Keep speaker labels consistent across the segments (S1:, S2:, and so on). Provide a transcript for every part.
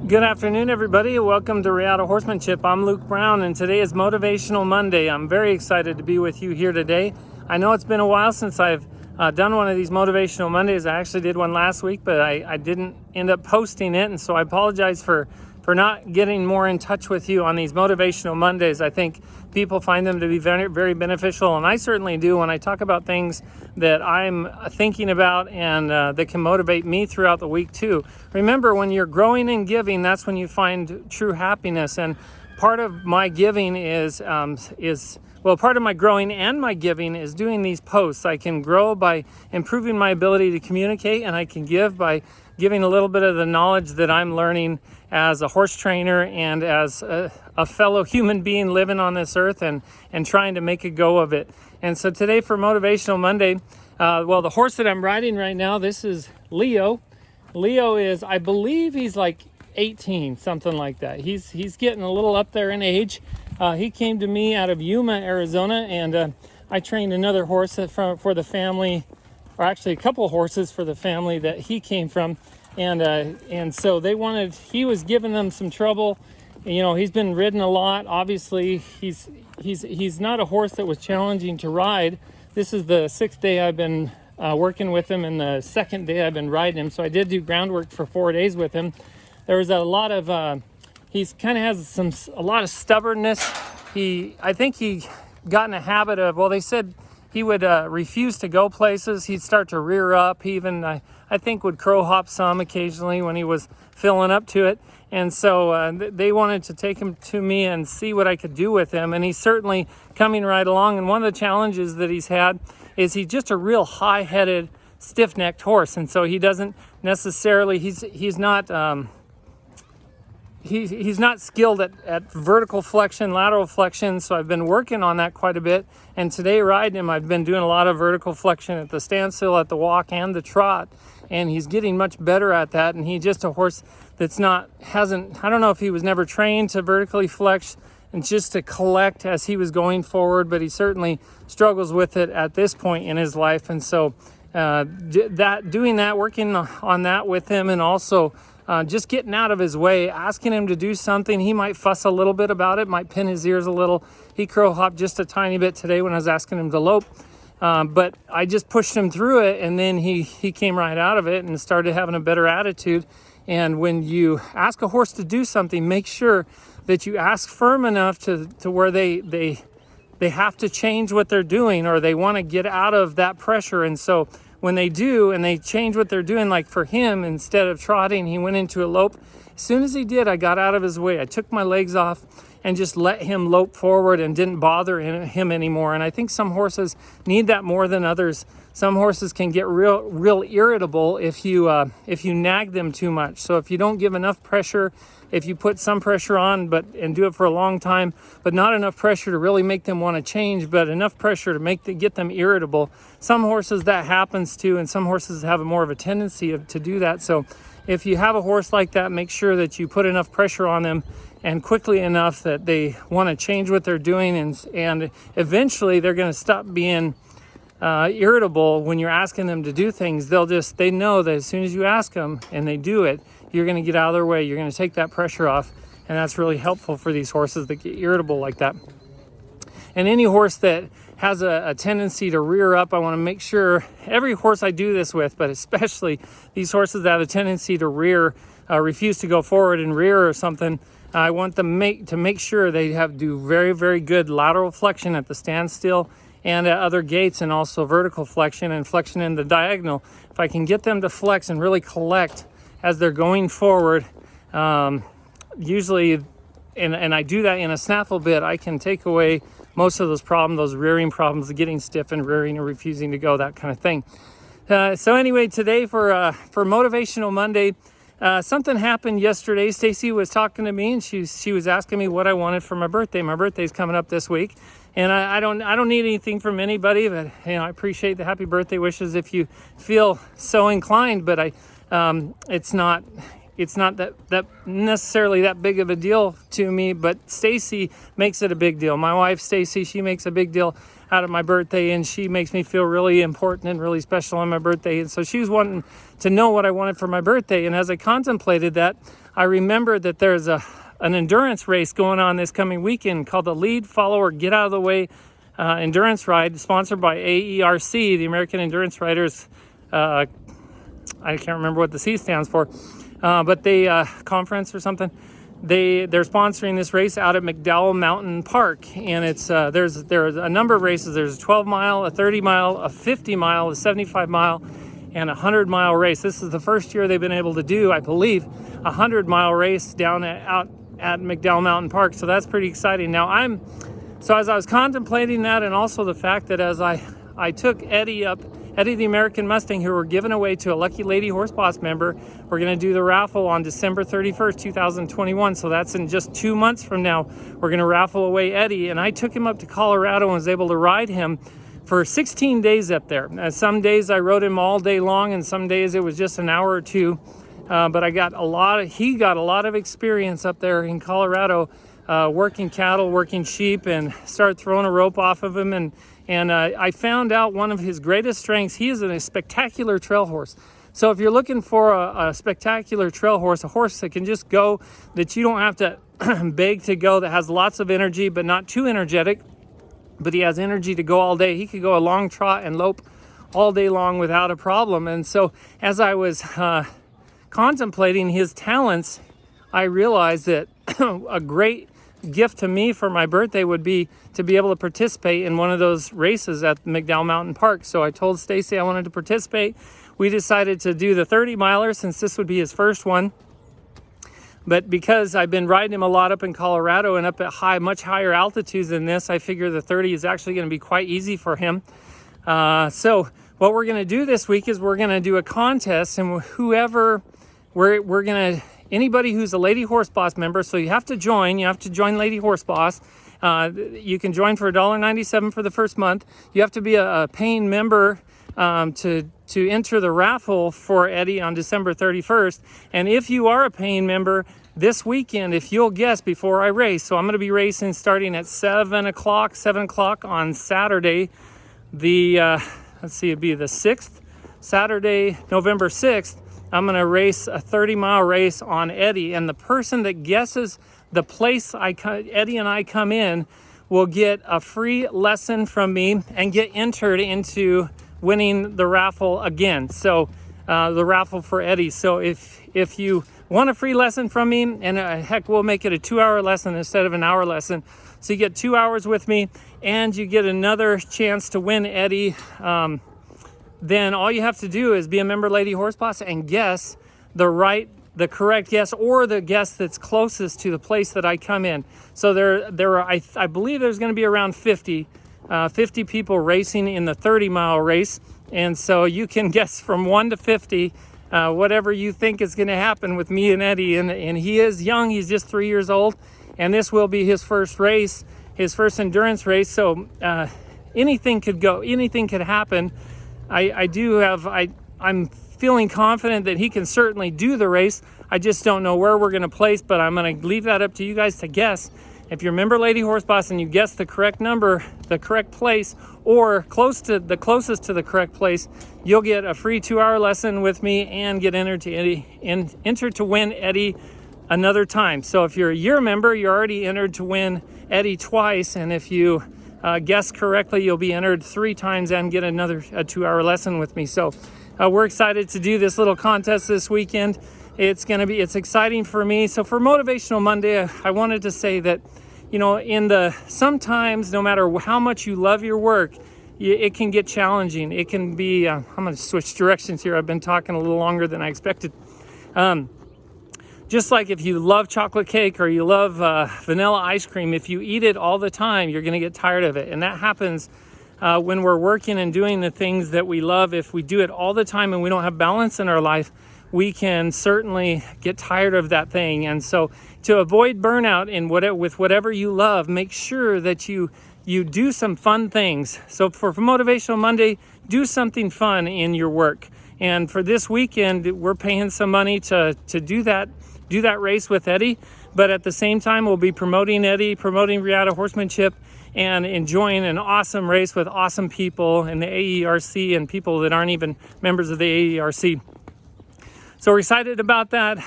S1: Good afternoon, everybody. Welcome to Reata Horsemanship. I'm Luke Brown, and today is Motivational Monday. I'm very excited to be with you here today. I know it's been a while since I've done one of these Motivational Mondays. I actually did one last week, but I didn't end up posting it, and so I apologize for not getting more in touch with you on these Motivational Mondays. I think people find them to be very, very beneficial, and I certainly do when I talk about things that I'm thinking about and that can motivate me throughout the week too. Remember, when you're growing and giving, that's when you find true happiness. And part of my giving part of my growing and my giving is doing these posts. I can grow by improving my ability to communicate, and I can give by giving a little bit of the knowledge that I'm learning as a horse trainer and as a fellow human being living on this earth and trying to make a go of it. And so today for Motivational Monday, the horse that I'm riding right now, this is Leo. Leo is, I believe he's like 18, something like that. He's getting a little up there in age. He came to me out of Yuma, Arizona, and I trained another horse for the family, or actually a couple horses for the family that he came from. And so he was giving them some trouble. You know, he's been ridden a lot. Obviously, he's not a horse that was challenging to ride. This is the 6th day I've been working with him, and the 2nd day I've been riding him. So I did do groundwork for 4 days with him. There was a lot of, he's kind of has a lot of stubbornness. I think he got in a habit of, they said he would refuse to go places. He'd start to rear up. He even, I think, would crow hop some occasionally when he was filling up to it. And so they wanted to take him to me and see what I could do with him. And he's certainly coming right along. And one of the challenges that he's had is he's just a real high-headed, stiff-necked horse. And so he doesn't necessarily, he's not skilled at vertical flexion, lateral flexion, so I've been working on that quite a bit. And today riding him, I've been doing a lot of vertical flexion at the standstill, at the walk, and the trot. And he's getting much better at that. And he's just a horse that's I don't know if he was never trained to vertically flex and just to collect as he was going forward, but he certainly struggles with it at this point in his life. And so working on that with him, and also just getting out of his way, asking him to do something. He might fuss a little bit about it, might pin his ears a little. He crow hopped just a tiny bit today when I was asking him to lope. But I just pushed him through it, and then he came right out of it and started having a better attitude. And when you ask a horse to do something, make sure that you ask firm enough to where they have to change what they're doing, or they want to get out of that pressure. And so when they do, and they change what they're doing, like for him, instead of trotting, he went into a lope. As soon as he did, I got out of his way. I took my legs off and just let him lope forward and didn't bother him anymore. And I think some horses need that more than others. Some horses can get real irritable if you nag them too much. So if you don't give enough pressure, if you put some pressure on and do it for a long time, but not enough pressure to really make them want to change, but enough pressure to get them irritable. Some horses that happens to, and some horses have more of a tendency to do that. So if you have a horse like that, make sure that you put enough pressure on them and quickly enough that they want to change what they're doing, and eventually they're going to stop being irritable when you're asking them to do things. They know that as soon as you ask them and they do it, you're going to get out of their way. You're going to take that pressure off, and that's really helpful for these horses that get irritable like that. And any horse that has a tendency to rear up, I want to make sure, every horse I do this with, but especially these horses that have a tendency to rear, refuse to go forward and rear or something, I want them to make sure they do very, very good lateral flexion at the standstill and at other gaits, and also vertical flexion and flexion in the diagonal. If I can get them to flex and really collect as they're going forward, usually, and I do that in a snaffle bit, I can take away most of those problems, those rearing problems, the getting stiff and rearing and refusing to go, that kind of thing. So anyway, today for Motivational Monday, something happened yesterday. Stacy was talking to me, and she was asking me what I wanted for my birthday. My birthday's coming up this week, and I don't need anything from anybody, but I appreciate the happy birthday wishes if you feel so inclined. But it's not that necessarily that big of a deal to me. But Stacy makes it a big deal. My wife Stacy, she makes a big deal out of my birthday, and she makes me feel really important and really special on my birthday. And so she was wanting to know what I wanted for my birthday, and as I contemplated that, I remembered that there's an endurance race going on this coming weekend called the Lead, Follow, Get Out of the Way endurance ride, sponsored by AERC, the American Endurance Riders. I can't remember what the C stands for, but they conference or something. They're sponsoring this race out at McDowell Mountain Park, and it's there's a number of races. There's a 12-mile, a 30-mile, a 50-mile, a 75-mile, and a 100-mile race. This is the first year they've been able to do, I believe, a 100-mile race down out at McDowell Mountain Park. So that's pretty exciting. Now as I was contemplating that, and also the fact that as I took Eddie the American Mustang, who we're giving away to a Lucky Lady Horse Boss member. We're going to do the raffle on December 31st, 2021. So that's in just 2 months from now. We're going to raffle away Eddie. And I took him up to Colorado and was able to ride him for 16 days up there. Some days I rode him all day long, and some days it was just an hour or two. But he got a lot of experience up there in Colorado, working cattle, working sheep, and started throwing a rope off of him. And I found out one of his greatest strengths, he is a spectacular trail horse. So if you're looking for a spectacular trail horse, a horse that can just go, that you don't have to beg to go, that has lots of energy but not too energetic, but he has energy to go all day. He could go a long trot and lope all day long without a problem. And so as I was contemplating his talents, I realized that a great gift to me for my birthday would be to be able to participate in one of those races at McDowell Mountain Park. So I told Stacy I wanted to participate. We decided to do the 30-miler since this would be his first one. But because I've been riding him a lot up in Colorado and up at much higher altitudes than this, I figure the 30 is actually going to be quite easy for him. So what we're going to do this week is we're going to do a contest, and we're going to anybody who's a Lady Horse Boss member, so you have to join Lady Horse Boss. You can join for $1.97 for the first month. You have to be a paying member to enter the raffle for Eddie on December 31st. And if you are a paying member this weekend, if you'll guess before I race, so I'm going to be racing starting at 7 o'clock on Saturday, it'd be the 6th, Saturday, November 6th. I'm going to race a 30-mile race on Eddie, and the person that guesses the place Eddie and I come in will get a free lesson from me and get entered into winning the raffle again. So the raffle for Eddie. So if you want a free lesson from me, and heck, we'll make it a 2-hour lesson instead of an hour lesson. So you get 2 hours with me, and you get another chance to win Eddie. Then all you have to do is be a member Lady Horse Boss and guess the correct guess, or the guess that's closest to the place that I come in. So I believe there's going to be around 50 people racing in the 30-mile race. And so you can guess from 1 to 50 whatever you think is going to happen with me and Eddie. And he is young. He's just 3 years old. And this will be his first race, his first endurance race. So anything could happen. I'm feeling confident that he can certainly do the race. I just don't know where we're going to place, but I'm going to leave that up to you guys to guess. If you're a member Lady Horse Boss and you guess the correct number, the correct place, or closest to the correct place, you'll get a free 2-hour lesson with me and get entered to win Eddie another time. So if you're a year member, you're already entered to win Eddie twice, and if you guess correctly, you'll be entered 3 times and get a 2-hour lesson with me. So we're excited to do this little contest this weekend. It's exciting for me. So for Motivational Monday, I wanted to say that, sometimes no matter how much you love your work, it can get challenging. It can be, I'm going to switch directions here. I've been talking a little longer than I expected. Just like if you love chocolate cake or you love vanilla ice cream, if you eat it all the time, you're going to get tired of it. And that happens when we're working and doing the things that we love. If we do it all the time and we don't have balance in our life, we can certainly get tired of that thing. And so to avoid burnout with whatever you love, make sure that you do some fun things. So for Motivational Monday, do something fun in your work. And for this weekend, we're paying some money to do that race with Eddie. But at the same time, we'll be promoting Eddie, promoting Reata horsemanship, and enjoying an awesome race with awesome people in the AERC and people that aren't even members of the AERC. So we're excited about that.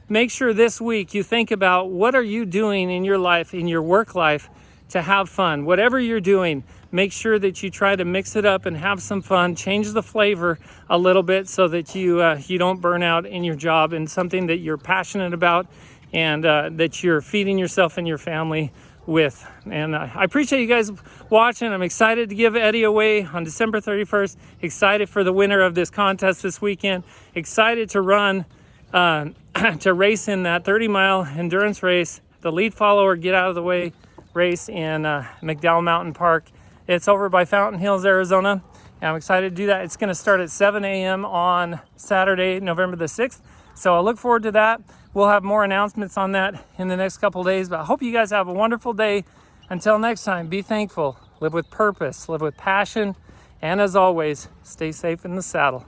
S1: make sure this week you think about what are you doing in your life, in your work life, to have fun. Whatever you're doing, make sure that you try to mix it up and have some fun. Change the flavor a little bit so that you don't burn out in your job, and something that you're passionate about and that you're feeding yourself and your family with. And I appreciate you guys watching. I'm excited to give Eddie away on December 31st. Excited for the winner of this contest this weekend. Excited to run, to race in that 30-mile endurance race, the lead follower get out of the way race in McDowell Mountain Park. It's over by Fountain Hills, Arizona. And I'm excited to do that. It's going to start at 7 a.m. on Saturday, November the 6th. So I look forward to that. We'll have more announcements on that in the next couple days. But I hope you guys have a wonderful day. Until next time, be thankful, live with purpose, live with passion, and as always, stay safe in the saddle.